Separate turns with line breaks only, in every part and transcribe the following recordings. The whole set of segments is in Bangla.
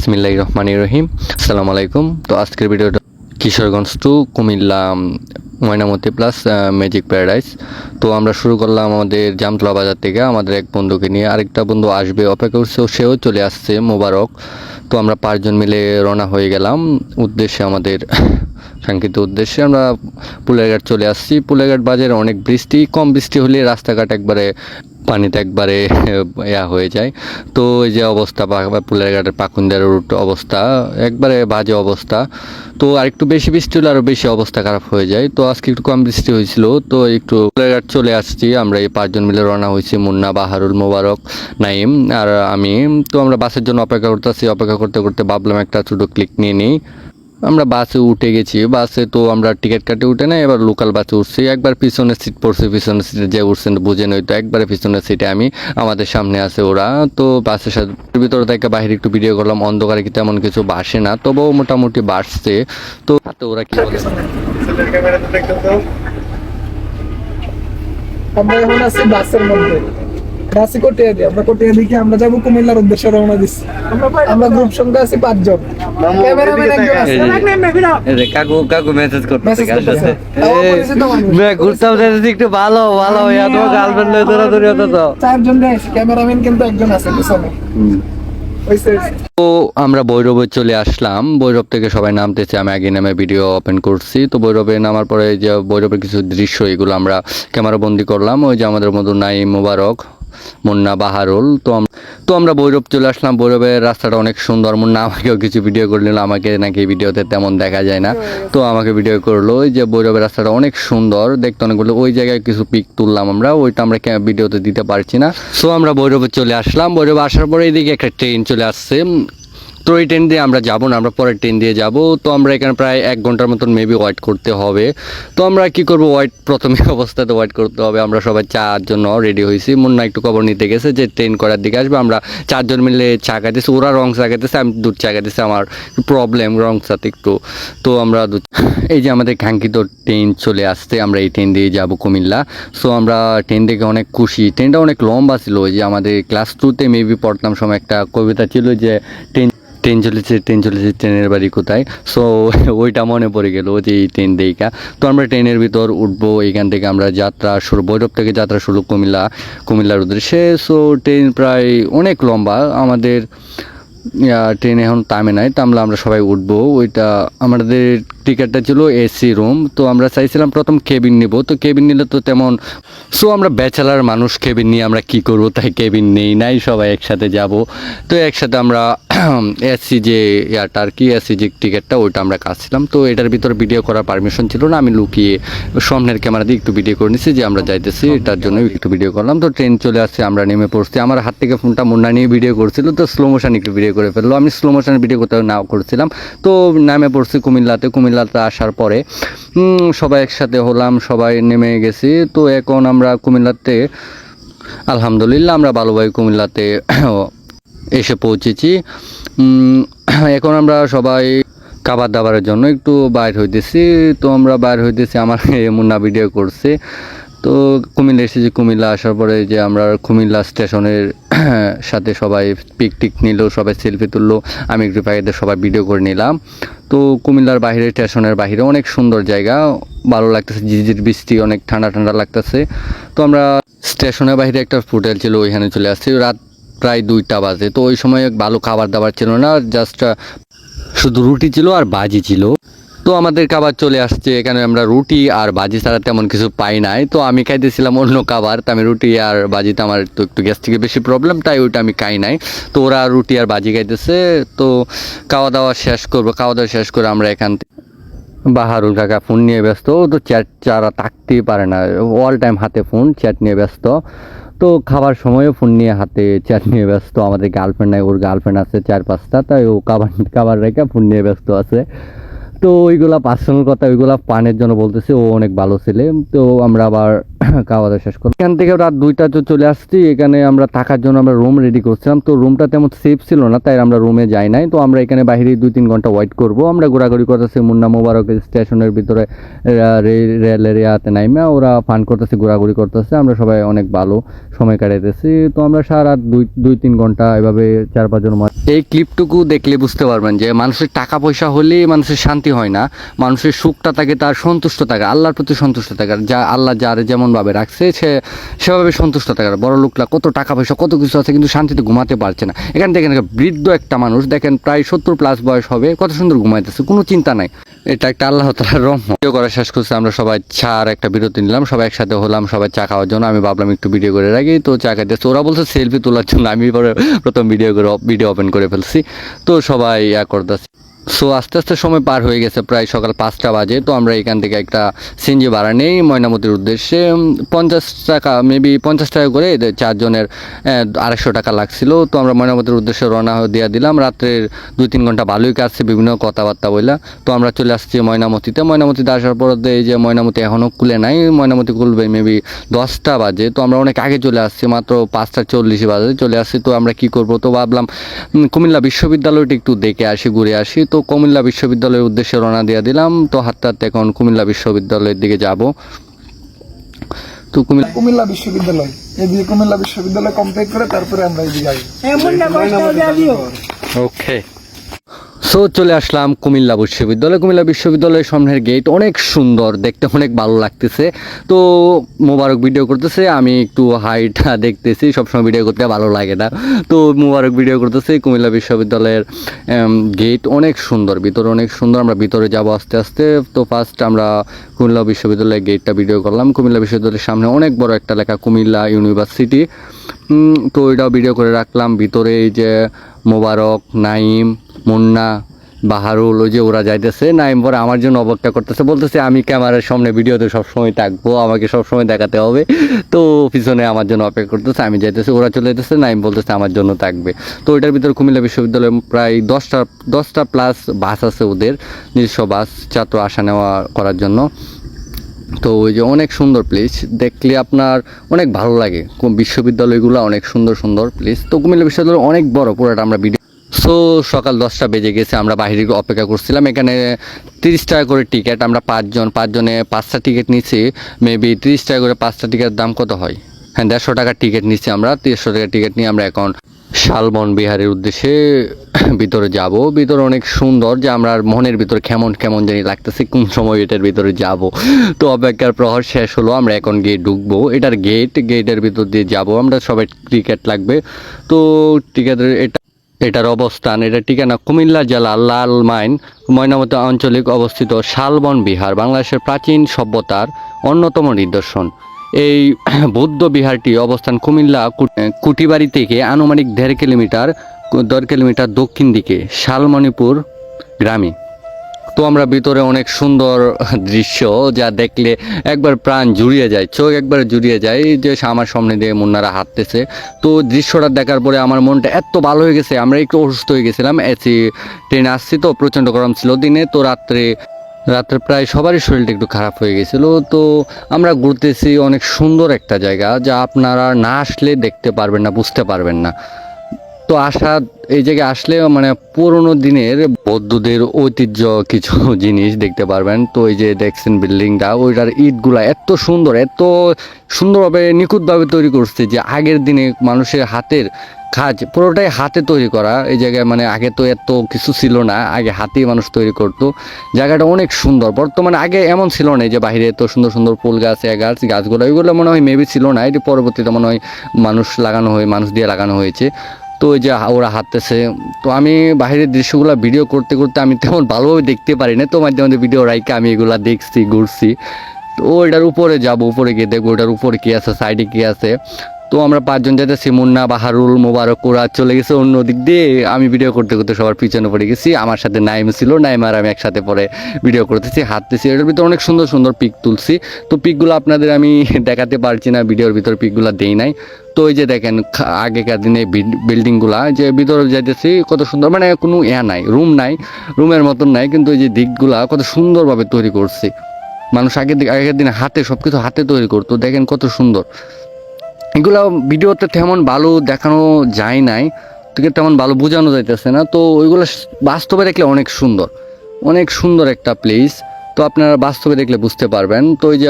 বিসমিল্লাহির রহমানির রহিম। আসসালামু আলাইকুম। তো আজকের ভিডিওটা Kishoreganj to Comilla Mainamati plus magic paradise. তো আমরা শুরু করলাম আমাদের জামতলা বাজার থেকে আমাদের এক বন্ধুকে নিয়ে। আরেকটা বন্ধু আসবে অপেক্ষা করছে, সেও চলে আসছে, মোবারক। তো আমরা 5 জন মিলে রওনা হয়ে গেলাম উদ্দেশ্যে, আমাদের কাঙ্ক্ষিত উদ্দেশ্যে। আমরা পুলেরঘাট চলে আসছি। পুলেরঘাট বাজারে অনেক বৃষ্টি, কম বৃষ্টি হলে রাস্তাঘাট একবারে পানিতে একবারে হয়ে যায়। তো এই যে অবস্থা পুলেরঘাটের পাকুন্দার রুট অবস্থা একবারে বাজে অবস্থা। তো আরেকটু বেশি বৃষ্টি হলে আরও বেশি অবস্থা খারাপ হয়ে যায়। তো আজকে একটু কম বৃষ্টি হয়েছিল, তো একটু পুলেরঘাট চলে আসছি। আমরা এই 5 জন মিলে রওনা হয়েছি, মুন্না, বাহারুল, মোবারক, নাইম আর আমি। তো আমরা বাসের জন্য অপেক্ষা করতেছি। অপেক্ষা করতে করতে ভাবলাম একটা ছোটো ক্লিক নিয়ে নিই। আমরা বাসে উঠে গেছি। বাসে তো আমরা টিকিট কাটে উঠে না, এবার লোকাল বাসে উঠছি। একবার পিছনের সিট পড়ছে, পিছনের সিটে যে উঠছেন বুঝেন, ওই তো একবারে পিছনের সিটে আমি, আমাদের সামনে আছে ওরা। তো বাসের সাথে ভিতরে থেকে বাইরে একটু ভিডিও করলাম। অন্ধকারে কি তেমন কিছু বাসে না, তবুও মোটামুটি বাসছে। তো হাতে ওরা কি বলে,
আমরা এখন আছি বাসের মধ্যে। বাসে কোটিয়া দিয়ে আমরা কোটিয়া দিকে আমরা যাবো কুমিল্লার উদ্দেশ্যে রওনা দিচ্ছি। আমরা গ্রুপ সংখ্যা আছি 5 জন। ক্যামেরাম্যান একজন আছে।
কাকু মেসেজ করতেছে,
একটু
ভালো ভালো গার্লফ্রেন্ড দৌড়াদৌড়ি হতো। তো
4 জন আছে, ক্যামেরাম্যান কিন্তু একজন আছে পিছনে।
তো আমরা ভৈরবে চলে আসলাম। ভৈরব থেকে সবাই নামতেছে, আমি আগে নামে ভিডিও ওপেন করছি। তো ভৈরবে নামার পরে যে ভৈরবের কিছু দৃশ্য এগুলো আমরা ক্যামেরা বন্দি করলাম। ওই যে আমাদের মতো নাইম, মোবারক, মুন্না, বাহারুল। তো আমরা ভৈরব চলে আসলাম। ভৈরবের রাস্তাটা অনেক সুন্দর। মুন্না আমাকেও কিছু ভিডিও করে নিল, আমাকে নাকি ভিডিওতে তেমন দেখা যায় না, তো আমাকে ভিডিও করলো। ওই যে ভৈরবের রাস্তাটা অনেক সুন্দর দেখতে, অনেকগুলো ওই জায়গায় কিছু পিক তুললাম আমরা, ওইটা আমরা ভিডিওতে দিতে পারছি না। সো আমরা ভৈরবে চলে আসলাম। ভৈরবে আসার পরে এদিকে একটা ট্রেন চলে আসছে। তো এই ট্রেন দিয়ে আমরা যাবো না, আমরা পরের ট্রেন দিয়ে যাব। তো আমরা এখানে প্রায় 1 ঘন্টার মতন মেবি ওয়েট করতে হবে। তো আমরা কি করব, প্রথমে অবস্থাতে ওয়েট করতে হবে। আমরা সবাই চার জন্য রেডি হয়েছি। মুন্না একটু খবর নিতে গেছে যে ট্রেন করার দিকে আসবে। আমরা 4 জন মিলে চা খাইতেছি, ওরা রং চা খাইতেছে, আমি দুধ চা খাইতেছি। আমার প্রবলেম রং চাতে একটু, তো আমরা এই যে আমাদের কাঙ্ক্ষিত ট্রেন চলে আসছে, আমরা এই ট্রেন দিয়ে যাব কুমিল্লা। সো আমরা ট্রেন দেখে অনেক খুশি। ট্রেনটা অনেক লম্বা ছিল। ওই যে আমাদের ক্লাস 2তে মেবি পড়তাম সময় একটা কবিতা ছিল যে ট্রেন চলেছে ট্রেনের বাড়ি কোথায়। সো ওইটা মনে পড়ে গেল যে এই ট্রেন দেখা। তো আমরা ট্রেনের ভিতর উঠবো। এইখান থেকে আমরা যাত্রা শুরু, ভৈরব থেকে যাত্রা শুরু কুমিল্লার উদ্দেশ্যে। সো ট্রেন প্রায় অনেক লম্বা। আমাদের ট্রেন এখন থামে নাই, তাহলে আমরা সবাই উঠবো। ওইটা আমাদের টিকিটটা ছিল এসি রুম। তো আমরা চাইছিলাম প্রথম কেবিন নিব, তো কেবিন নিলে তো তেমন, সো আমরা ব্যাচেলার মানুষ, কেবিন নিয়ে আমরা কি করব, তাই কেবিন নেই নাই, সবাই একসাথে যাব। তো একসাথে আমরা এসি যে ইয়াটা আর কি, এসি যে টিকিটটা ওইটা আমরা কাটছিলাম। তো এটার ভিতরে ভিডিও করার পারমিশন ছিল না, আমি লুকিয়ে সামনের ক্যামেরা দিয়ে একটু ভিডিও করে নিচ্ছি যে আমরা যাইতেছি, এটার জন্য একটু ভিডিও করলাম। তো ট্রেন চলে আসছে, আমরা নেমে পড়ছি। আমার হাত থেকে ফোনটা মুন্না নিয়ে ভিডিও করছিল, তো স্লো মোশন একটু ভিডিও করে ফেললো। আমি স্লো মোশনের ভিডিও কোথাও নাও করছিলাম। তো নামে পড়ছি কুমিল্লাতে আসার পরে সবাই একসাথে হলাম, সবাই নেমে গেছি। তো এখন আমরা কুমিল্লাতে আলহামদুলিল্লাহ আমরা ভালোভাবে কুমিল্লাতে এসে পৌঁছেছি। এখন আমরা সবাই খাবার দাবারের জন্য একটু বাইর হইতেছি। তো আমরা বাইর হইতেছি, আমার মুন্না ভিডিও করছে। তো কুমিল্লা এসেছি। কুমিল্লা আসার পরে যে আমরা কুমিল্লা স্টেশনের সাথে সবাই পিকটিক নিল, সবাই সেলফি তুললো, আমি একটু পাখিদের সবাই ভিডিও করে নিলাম। তো কুমিল্লার বাইরে, স্টেশনের বাইরে অনেক সুন্দর জায়গা, ভালো লাগতেছে, ঝিরঝির বৃষ্টি, অনেক ঠান্ডা ঠান্ডা লাগতেছে। তো আমরা স্টেশনের বাইরে একটা হোটেল ছিল, ওইখানে চলে আসছি। রাত প্রায় 2টা বাজে। তো ওই সময় ভালো খাবার দাবার ছিল না, জাস্ট শুধু রুটি ছিল আর ভাজি ছিল। তো আমাদের খাবার চলে আসছে। এখানে আমরা রুটি আর ভাজি ছাড়া তেমন কিছু পাই নাই। তো আমি খাইতেছিলাম অন্য খাবার, তো আমি রুটি আর ভাজিতে আমার তো একটু গ্যাস থেকে বেশি প্রবলেম, তাই ওইটা আমি খাই নাই। তো ওরা রুটি আর ভাজি খাইতেছে। তো খাওয়া দাওয়া শেষ করে আমরা এখান থেকে, বাহারুল কাকা ফোন নিয়ে ব্যস্ত। তো চ্যাট ছাড়া থাকতেই পারে না, অল টাইম হাতে ফোন, চ্যাট নিয়ে ব্যস্ত। তো খাবার সময়ও ফোন নিয়ে হাতে চ্যাট নিয়ে ব্যস্ত। আমাদের গার্লফ্রেন্ড নাই, ওর গার্লফ্রেন্ড আছে 4-5টা, তাই ও খাবার রেখে ফোন নিয়ে ব্যস্ত আছে। তো ওইগুলা পার্সোনাল কথা, ওইগুলা পানের জন্য বলতেছে, ও অনেক ভালো ছেলে। তো আমরা আবার খাওয়া দাওয়া শেষ করলাম। এখান থেকে রাত 2টা চলে আসছি। এখানে আমরা থাকার জন্য আমরা রুম রেডি করছিলাম, তো রুমটা তেমন সেফ ছিল না, তাই আমরা রুমে যাই নাই। তো আমরা এখানে বাইরে 2-3 ঘন্টা ওয়েট করব। আমরা ঘোরাঘুরি করতেছি মুন্না মোবারক স্টেশনের ভিতরে, রেল এরিয়াতে নাইমা ওরা ফান করতেছে, ঘোরাঘুরি করতেছে, আমরা সবাই অনেক ভালো সময় কাটাইতেছি। তো আমরা সারা রাত 2-3 ঘন্টা এভাবে 4-5 জন। এই ক্লিপটুকু দেখলে বুঝতে পারবেন যে মানুষের টাকা পয়সা হলেই মানুষের শান্তি হয় না, মানুষের সুখটা থাকে তার সন্তুষ্ট থাকে, আল্লাহর প্রতি সন্তুষ্ট থাকে। যা আল্লাহ যার যেমন ভাবে রাখছে সেভাবে সন্তুষ্ট থাকে। বড় লোকরা কত টাকা পয়সা কত কিছু আছে কিন্তু শান্তিতে ঘুমাতে পারছে না। এখান থেকে বৃদ্ধ একটা মানুষ দেখেন, প্রায় 70+ বয়স হবে, কত সুন্দর ঘুমাইতেছে, কোনো চিন্তা নাই। এটা একটা আল্লাহ তাআলার রহমত। ভিডিও করা শেষ করছে, আমরা সবাই চার একটা বিরতি নিলাম, সবাই একসাথে হলাম, সবাই চা খাওয়ার জন্য। আমি ভাবলাম একটু ভিডিও করে রাখি, তো চা খাইতেছে। ওরা বলছে সেলফি তোলার জন্য, আমি পরে প্রথম ভিডিও ওপেন করে ফেলছি। তো সবাই করতেছি। সো আস্তে আস্তে সময় পার হয়ে গেছে, প্রায় সকাল 5টা বাজে। তো আমরা এখান থেকে একটা সিএনজি ভাড়া নেই ময়নামতির উদ্দেশ্যে। 50 টাকা, মেবি 50 টাকা করে, 4 জনের 250 টাকা লাগছিল। তো আমরা ময়নামতির উদ্দেশ্যে রওনা দিয়ে দিলাম। রাত্রের 2-3 ঘন্টা ভালোই কাটছে বিভিন্ন কথাবার্তা বললা। তো আমরা চলে আসছি ময়নামতিতে আসার পর এই যে ময়নামতি এখনও খুলে নাই, ময়নামতি খুলবে মেবি 10টা বাজে। তো আমরা অনেক আগে চলে আসছি, মাত্র 5:40 বাজে চলে আসছি। তো আমরা কি করব, তো ভাবলাম কুমিল্লা বিশ্ববিদ্যালয়টা একটু দেখে আসি, ঘুরে আসি। তো কুমিল্লা বিশ্ববিদ্যালয়ের উদ্দেশ্যে রওনা দিয়ে দিলাম। তো হাঁটতে হাঁটতে এখন কুমিল্লা বিশ্ববিদ্যালয়ের দিকে যাব। তো
কুমিল্লা বিশ্ববিদ্যালয়, এদিকে কুমিল্লা বিশ্ববিদ্যালয় কমপ্লিট করে তারপরে আমরা এদিকে আসি।
ওকে, সো চলে আসলাম কুমিল্লা বিশ্ববিদ্যালয়ের সামনের গেট অনেক সুন্দর, দেখতে অনেক ভালো লাগতেছে। তো মোবারক ভিডিও করতেছে, আমি একটু হাইটটা দেখতেছি, সবসময় ভিডিও করতে ভালো লাগে না। তো মোবারক ভিডিও করতেছে। কুমিল্লা বিশ্ববিদ্যালয়ের গেট অনেক সুন্দর, ভিতরে অনেক সুন্দর। আমরা ভিতরে যাব আস্তে আস্তে। তো ফার্স্ট আমরা কুমিল্লা বিশ্ববিদ্যালয়ের গেটটা ভিডিও করলাম। কুমিল্লা বিশ্ববিদ্যালয়ের সামনে অনেক বড় একটা লেখা কুমিল্লা ইউনিভার্সিটি। তো এটাও ভিডিও করে রাখলাম। ভিতরে এই যে মোবারক, নাইম, মুন্না, বাহারুল, ওই যে ওরা যাইতেছে। নাইম পরে আমার জন্য অপেক্ষা করতেছে, বলতেছে আমি ক্যামেরার সামনে ভিডিওতে সবসময় থাকবো, আমাকে সবসময় দেখাতে হবে। তো পিছনে আমার জন্য অপেক্ষা করতেছে, আমি যাইতেছি, ওরা চলে যেতেছে। নাইম বলতেছে আমার জন্য থাকবে। তো ওইটার ভিতরে কুমিল্লা বিশ্ববিদ্যালয়ে প্রায় 10টা প্লাস বাস আছে, ওদের নিজস্ব বাস, ছাত্র আসা নেওয়া করার জন্য। তো ওই যে অনেক সুন্দর প্লেস, দেখলে আপনার অনেক ভালো লাগে। বিশ্ববিদ্যালয়গুলো অনেক সুন্দর সুন্দর প্লেস। তো কুমিল্লা বিশ্ববিদ্যালয় অনেক বড়, পুরোটা আমরা ভিডিও। সো সকাল 10টা বেজে গেছে, আমরা বাইরে অপেক্ষা করছিলাম। এখানে 30 টাকা করে টিকিট, আমরা 5 জনে 5টা টিকিট নিচ্ছি। মেবি 30 টাকা করে 5টা টিকিটের দাম কত হয়? হ্যাঁ, 150 টাকার টিকিট নিচ্ছি আমরা। 300 টাকার টিকিট নিয়ে আমরা এখন শালবন বিহারের উদ্দেশ্যে ভিতরে যাব। ভিতরে অনেক সুন্দর, যে আমরা মনের ভিতরে কেমন কেমন জানি লাগতেছে, কোন সময় এটার ভিতরে যাব। তো অপেক্ষার প্রহর শেষ হলো, আমরা এখন গিয়ে ঢুকবো। এটার গেটের ভিতর দিয়ে যাব আমরা, সবাই টিকিট লাগবে। তো টিকিটের এটার অবস্থান, এটা ঠিকানা কুমিল্লা জেলা লালমাইন ময়নামতি আঞ্চলিক অবস্থিত শালবন বিহার বাংলাদেশের প্রাচীন সভ্যতার অন্যতম নিদর্শন। এই বৌদ্ধ বিহারটি অবস্থান কুমিল্লা কুটিবাড়ি থেকে আনুমানিক 1.5 কিলোমিটার দক্ষিণ দিকে শালমণিপুর গ্রামে। তো আমরা ভিতরে অনেক সুন্দর দৃশ্য, যা দেখলে একবার প্রাণ জুড়িয়ে যায়, চোখ একবার জুড়িয়ে যায়। যে আমার সামনে দিয়ে মুন্নারা হাঁটতেছে, তো দৃশ্যটা দেখার পরে আমার মনটা এত ভালো হয়ে গেছে। আমরা একটু অসুস্থ হয়ে গেছিলাম, এসি ট্রেনে আসছি, তো প্রচণ্ড গরম ছিল দিনে। তো রাত্রে প্রায় সবারই শরীরটা একটু খারাপ হয়ে গেছিল। তো আমরা ঘুরতেছি, অনেক সুন্দর একটা জায়গা, যা আপনারা না আসলে দেখতে পারবেন না, বুঝতে পারবেন না। তো এই জায়গায় আসলে মানে পুরোনো দিনের বৌদ্ধদের ঐতিহ্য কিছু জিনিস দেখতে পারবেন। তো এই যে দেখছেন বিল্ডিংটা, ওইটার ইটগুলা এত সুন্দরভাবে নিখুঁতভাবে তৈরি করছে, যে আগের দিনে মানুষের হাতের কাজ, পুরোটাই হাতে তৈরি করা। এই জায়গায় মানে আগে তো এত কিছু ছিল না, আগে হাতেই মানুষ তৈরি করতো। জায়গাটা অনেক সুন্দর। বর্তমানে আগে এমন ছিল না যে বাইরে এত সুন্দর সুন্দর ফুল গাছ, গাছগুলো ওইগুলো মনে হয় মেবি ছিল না, এটি পরবর্তীতে মনে হয় মানুষ দিয়ে লাগানো হয়েছে। তো ওই যে ওরা হাঁটতেছে। তো আমি বাইরের দৃশ্যগুলো ভিডিও করতে করতে আমি তেমন ভালোভাবে দেখতে পারি না, তো মাঝে মাঝে ভিডিও রাইকে আমি এগুলা দেখছি, ঘুরছি। তো ওইটার উপরে যাবো, উপরে গিয়ে দেখবো ওইটার উপরে কী আছে, সাইডে কী আছে। তো আমরা 5 জন যেতেছি, মুন্না, বাহারুল, মোবারক, ওরা চলে গেছে অন্য দিক দিয়ে। আমি ভিডিও করতে করতে সবার পিছনে পড়ে গেছি। আমার সাথে নাইম ছিল, নাইম আর আমি একসাথে পরে ভিডিও করতেছি, হাঁটতেছি। এটার ভিতরে অনেক সুন্দর সুন্দর পিক তুলছি। তো পিকগুলো আপনাদের আমি দেখাতে পারছি না, ভিডিওর ভিতরে পিকগুলো দেই নাই। তো ওই যে দেখেন আগেকার দিনে বিল্ডিংগুলা, যে ভিতরে যাইতেছি কত সুন্দর, মানে কোনো নাই, রুমের মতন নাই, কিন্তু ওই যে দিকগুলা কত সুন্দরভাবে তৈরি করছি। মানুষ আগের দিনে হাতে সব কিছু হাতে তৈরি করতো, দেখেন কত সুন্দর। এগুলো ভিডিওতে তেমন ভালো দেখানো যায় নাই, থেকে তেমন ভালো বোঝানো যাইতেছে না, তো ওইগুলো বাস্তবে দেখলে অনেক সুন্দর একটা প্লেস। তো আপনারা বাস্তবে দেখলে বুঝতে পারবেন। তো ওই যে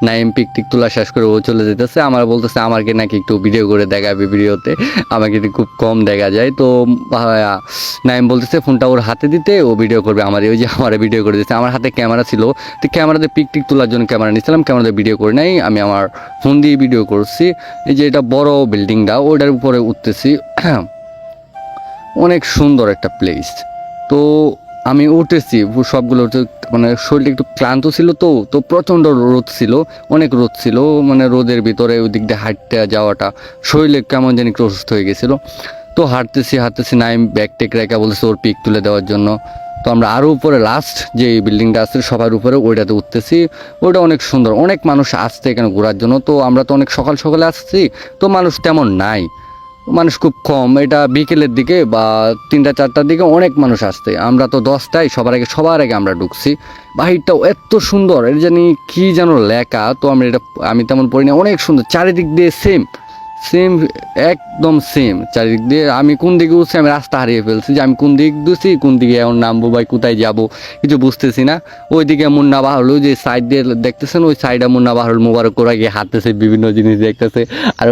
নাইম পিক টিক তোলা শেষ করে ও চলে যেতেছে, আমার বলতেছে আমাকে নাকি একটু ভিডিও করে দেখাবে ভিডিওতে, আমাকে খুব কম দেখা যায়। তো নাইম বলতেছে ফোনটা ওর হাতে দিতে, ও ভিডিও করবে আমার, ওই যে আমার ভিডিও করে দিচ্ছে। আমার হাতে ক্যামেরা ছিল, তো ক্যামেরাতে পিক টিক তোলার জন্য ক্যামেরা নিয়েছিলাম, ক্যামেরাতে ভিডিও করে নাই, আমি আমার ফোন দিয়ে ভিডিও করছি। এই যে এটা বড় বিল্ডিংটা, ওটার উপরে উঠতেছি, অনেক সুন্দর একটা প্লেস। তো আমি উঠেছি সবগুলো, মানে শরীরটা একটু ক্লান্ত ছিল, তো প্রচণ্ড রোদ ছিল, অনেক রোদ ছিল, মানে রোদের ভিতরে ওই দিক দিয়ে হাঁটতে যাওয়াটা শরীরে কেমন জানি একটু অসুস্থ হয়ে গেছিলো। তো হাঁটতেছি নাইম ব্যাগ টেক রেখা বলতেছে ওর পিক তুলে দেওয়ার জন্য। তো আমরা আরও উপরে লাস্ট যে বিল্ডিংটা আছে সবার উপরে ওইটাতে উঠতেছি, ওইটা অনেক সুন্দর, অনেক মানুষ আসছে এখানে ঘোরার জন্য। তো আমরা তো অনেক সকালে আসছি, তো মানুষ তেমন নাই, মানুষ খুব কম। এটা বিকেলের দিকে বা 3টা-4টার দিকে অনেক মানুষ আসছে, আমরা তো 10টায় সবার আগে আমরা ঢুকছি। বাহিরটাও এত সুন্দর, এটা জানি কি যেন লেখা, তো আমি তেমন পড়ি না, অনেক সুন্দর, চারিদিক দিয়ে সেম একদম সেম চারিদিক দিয়ে। আমি কোন দিকে উঠছি আমি রাস্তা হারিয়ে ফেলছি, যে আমি কোন দিক দিচ্ছি, কোন দিকে এখন নামবো বা কোথায় যাব কিছু বুঝতেছি না। ওইদিকে মুন্না বাহরুল যে সাইড দিয়ে দেখতেছেন, ওই সাইডে মুন্না বাহরুল মোবারক করে গিয়ে হাঁটতেছে, বিভিন্ন জিনিস দেখতেছে। আর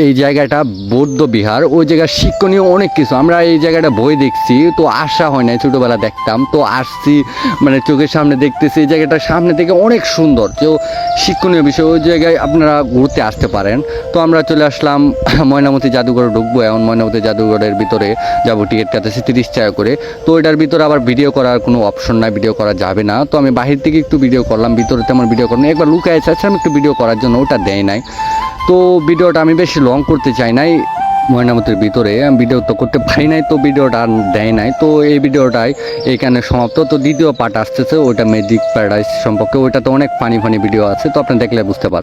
এই জায়গাটা বৌদ্ধ বিহার, ওই জায়গার শিক্ষণীয় অনেক কিছু। আমরা এই জায়গাটা বই দেখছি, তো আসা হয় না, ছোটোবেলা দেখতাম, তো আসছি মানে চোখের সামনে দেখতেছি। এই জায়গাটা সামনে থেকে অনেক সুন্দর, তো শিক্ষণীয় বিষয়, ওই জায়গায় আপনারা ঘুরতে আসতে পারেন। তো আমরা চলে আসলাম ময়নামতি জাদুঘরে ঢুকবো, এখন ময়নামতি জাদুঘরের ভিতরে যাবো, টিকিট কাটতেছি 30 টাকা করে। তো এটার ভিতরে আবার ভিডিও করার কোনো অপশন নাই, ভিডিও করা যাবে না। তো আমি বাহির থেকে একটু ভিডিও করলাম, ভিতরে তেমন ভিডিও করলাম, একবার লুকায় চাচ্ছিলাম একটু ভিডিও করার জন্য, ওটা দেয় নাই। তো ভিডিওটা আমি বেশি লং করতে চাই নাই, ময়নামতির ভিতরে আমি ভিডিও তো করতে পারি নাই, তো ভিডিওটা আর দেয় নাই। তো এই ভিডিওটাই এইখানে সমাপ্ত। তো দ্বিতীয় পার্ট আসতেছে, ওইটা ম্যাজিক প্যারাডাইস সম্পর্কে, ওইটা তো অনেক ফানি ভিডিও আছে, তো আপনি দেখলে বুঝতে পারবেন।